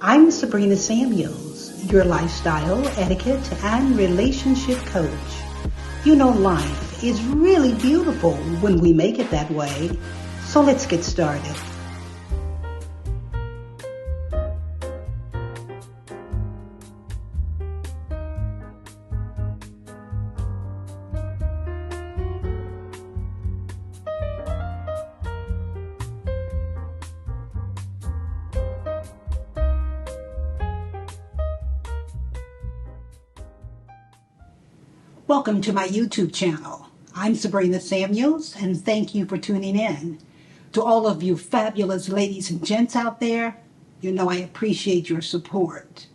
I'm Sabrina Samuels, your lifestyle, etiquette, and relationship coach. You know, life is really beautiful when we make it that way. So let's get started. Welcome to my YouTube channel. I'm Sabrina Samuels, and thank you for tuning in. To all of you fabulous ladies and gents out there, you know I appreciate your support.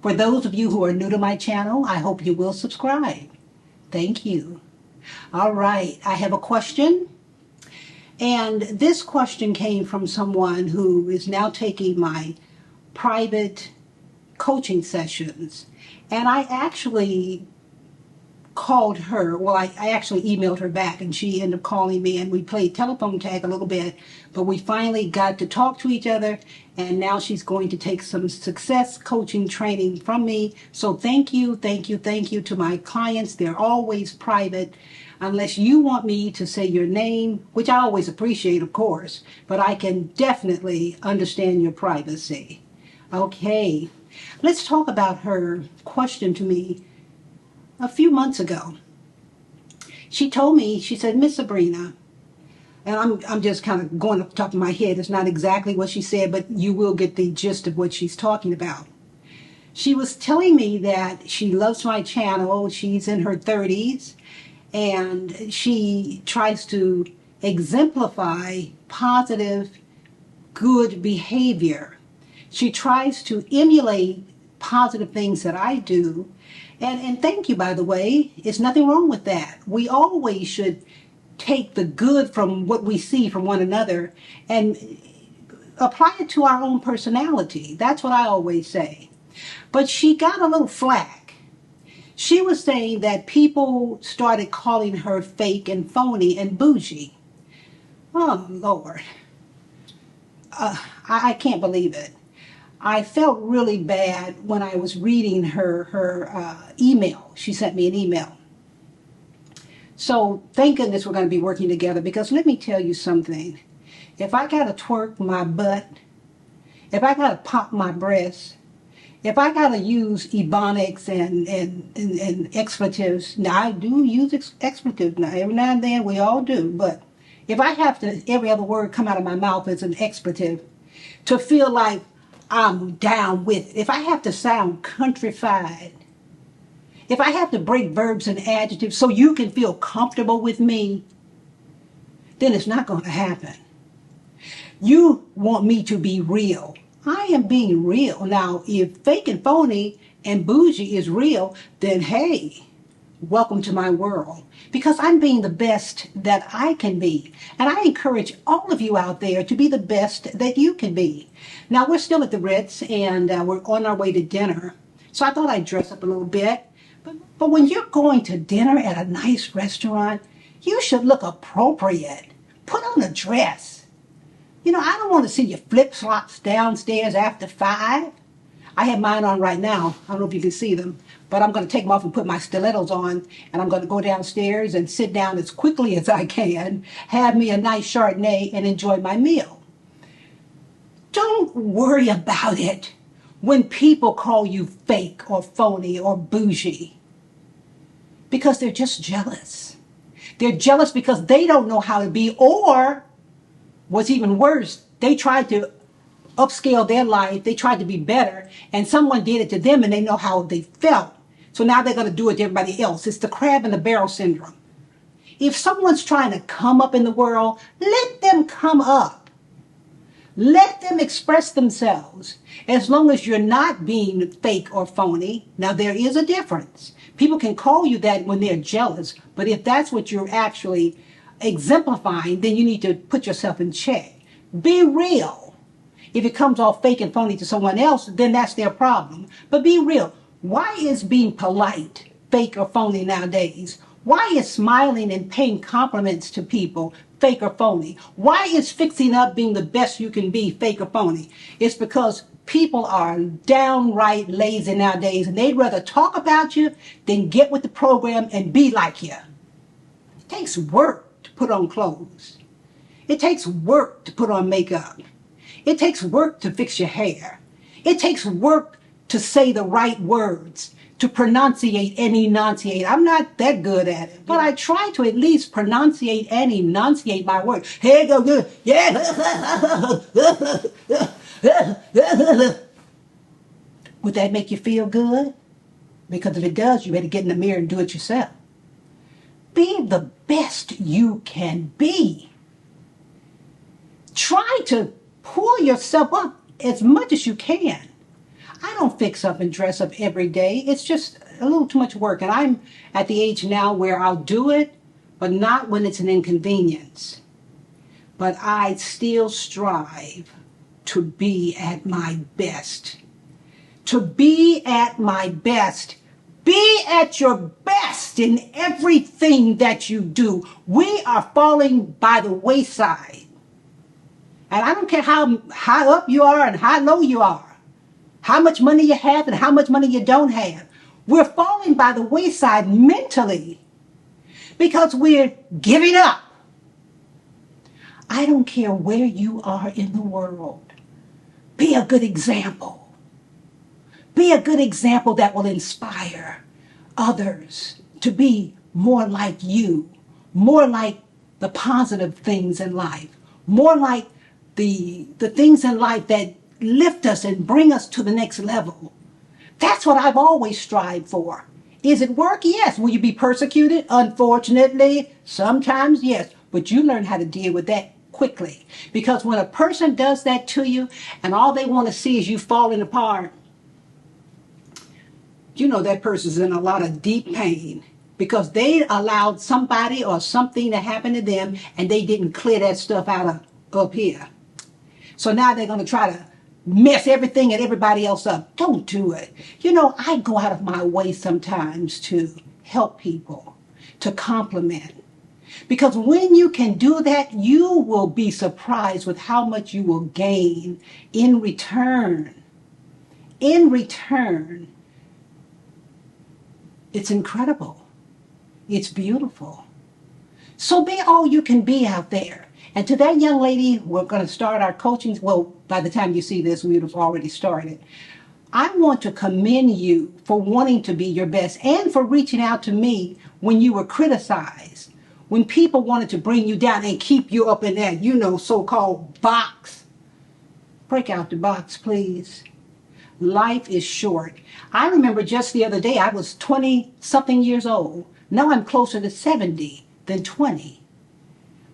For those of you who are new to my channel, I hope you will subscribe. Thank you. All right, I have a question. And this question came from someone who is now taking my private coaching sessions. And I actually called her, well, I actually emailed her back, and she ended up calling me, and we played telephone tag a little bit, but we finally got to talk to each other, and now she's going to take some success coaching training from me. So thank you to my clients. They're always private, unless you want me to say your name, which I always appreciate, of course, but I can definitely understand your privacy. Okay, let's talk about her question to me. A few months ago, she told me, she said, Miss Sabrina, and I'm just kind of going off the top of my head. It's not exactly what she said, but you will get the gist of what she's talking about. She was telling me that she loves my channel. She's in her 30s, and she tries to exemplify positive, good behavior. She tries to emulate positive things that I do. And thank you, by the way. There's nothing wrong with that. We always should take the good from what we see from one another and apply it to our own personality. That's what I always say. But she got a little flack. She was saying that people started calling her fake and phony and bougie. Oh, Lord. I can't believe it. I felt really bad when I was reading her email. She sent me an email. So thank goodness we're going to be working together, because let me tell you something. If I got to twerk my butt, if I got to pop my breast, if I got to use ebonics and expletives, now I do use expletives now. Every now and then we all do. But if I have to, every other word come out of my mouth as an expletive, to feel like I'm down with it. If I have to sound countrified, if I have to break verbs and adjectives so you can feel comfortable with me, then it's not going to happen. You want me to be real. I am being real. Now, if fake and phony and bougie is real, then hey, welcome to my world, because I'm being the best that I can be. And I encourage all of you out there to be the best that you can be. Now, we're still at the Ritz, and we're on our way to dinner. So I thought I'd dress up a little bit. But when you're going to dinner at a nice restaurant, you should look appropriate. Put on a dress. You know, I don't want to see your flip-flops downstairs after 5. I have mine on right now. I don't know if you can see them, but I'm going to take them off and put my stilettos on, and I'm going to go downstairs and sit down as quickly as I can, have me a nice Chardonnay, and enjoy my meal. Don't worry about it when people call you fake or phony or bougie, because they're just jealous. They're jealous because they don't know how to be, or what's even worse, they tried to upscale their life, they tried to be better, and someone did it to them and they know how they felt. So now they're going to do it to everybody else. It's the crab in the barrel syndrome. If someone's trying to come up in the world, let them come up. Let them express themselves, as long as you're not being fake or phony. Now, there is a difference. People can call you that when they're jealous, but if that's what you're actually exemplifying, then you need to put yourself in check. Be real. If it comes off fake and phony to someone else, then that's their problem. But be real. Why is being polite fake or phony nowadays? Why is smiling and paying compliments to people fake or phony? Why is fixing up being the best you can be fake or phony? It's because People are downright lazy nowadays, and they'd rather talk about you than get with the program and be like you. It takes work to put on clothes. It takes work to put on makeup. It takes work to fix your hair. It takes work to say the right words, to pronunciate and enunciate. I'm not that good at it, but I try to at least pronunciate and enunciate my words. Hey, go good. Yeah. Would that make you feel good? Because if it does, you better get in the mirror and do it yourself. Be the best you can be. Try to pull yourself up as much as you can. I don't fix up and dress up every day. It's just a little too much work. And I'm at the age now where I'll do it, but not when it's an inconvenience. But I still strive to be at my best. To be at my best. Be at your best in everything that you do. We are falling by the wayside. And I don't care how high up you are and how low you are, how much money you have and how much money you don't have. We're falling by the wayside mentally because we're giving up. I don't care where you are in the world. Be a good example. Be a good example that will inspire others to be more like you, more like the positive things in life, more like the things in life that lift us and bring us to the next level. That's what I've always strived for. Is it work? Yes. Will you be persecuted? Unfortunately, sometimes yes. But you learn how to deal with that quickly. Because when a person does that to you and all they want to see is you falling apart, you know that person's in a lot of deep pain because they allowed somebody or something to happen to them and they didn't clear that stuff out of up here. So now they're going to try to mess everything and everybody else up. Don't do it. You know, I go out of my way sometimes to help people, to compliment. Because when you can do that, you will be surprised with how much you will gain in return. In return, it's incredible. It's beautiful. So be all you can be out there. And to that young lady, we're going to start our coaching. Well, by the time you see this, we would have already started. I want to commend you for wanting to be your best and for reaching out to me when you were criticized, when people wanted to bring you down and keep you up in that, so-called box. Break out the box, please. Life is short. I remember just the other day, I was 20-something years old. Now I'm closer to 70 than 20.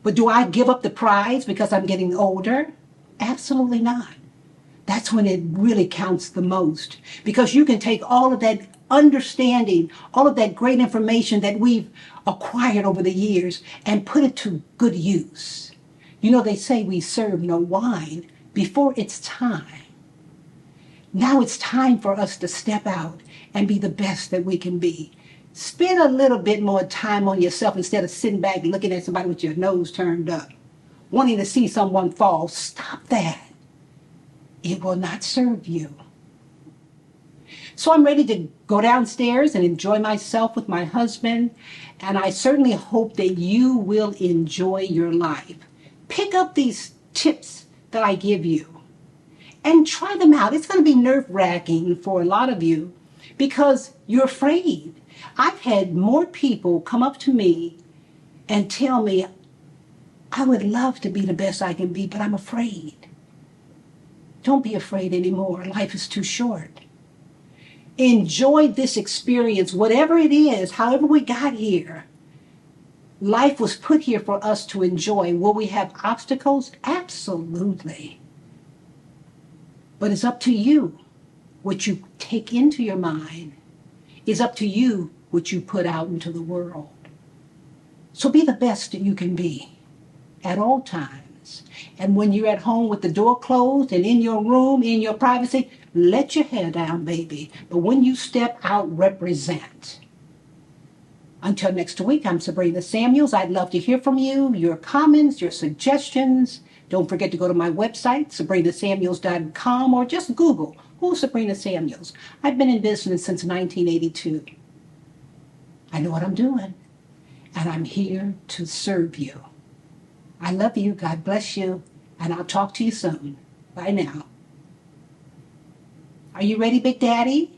But do I give up the prize because I'm getting older? Absolutely not. That's when it really counts the most. Because you can take all of that understanding, all of that great information that we've acquired over the years and put it to good use. You know, they say we serve no wine before it's time. Now it's time for us to step out and be the best that we can be. Spend a little bit more time on yourself instead of sitting back looking at somebody with your nose turned up, wanting to see someone fall. Stop that. It will not serve you. So I'm ready to go downstairs and enjoy myself with my husband, and I certainly hope that you will enjoy your life. Pick up these tips that I give you and try them out. It's going to be nerve-wracking for a lot of you because you're afraid. I've had more people come up to me and tell me, I would love to be the best I can be, but I'm afraid. Don't be afraid anymore. Life is too short. Enjoy this experience, whatever it is, however we got here. Life was put here for us to enjoy. Will we have obstacles? Absolutely. But it's up to you what you take into your mind. It's up to you what you put out into the world. So be the best that you can be at all times. And when you're at home with the door closed and in your room, in your privacy, let your hair down, baby. But when you step out, represent. Until next week, I'm Sabrina Samuels. I'd love to hear from you, your comments, your suggestions. Don't forget to go to my website, sabrinasamuels.com, or just Google, who's Sabrina Samuels? I've been in business since 1982. I know what I'm doing, and I'm here to serve you. I love you. God bless you, and I'll talk to you soon. Bye now. Are you ready, Big Daddy?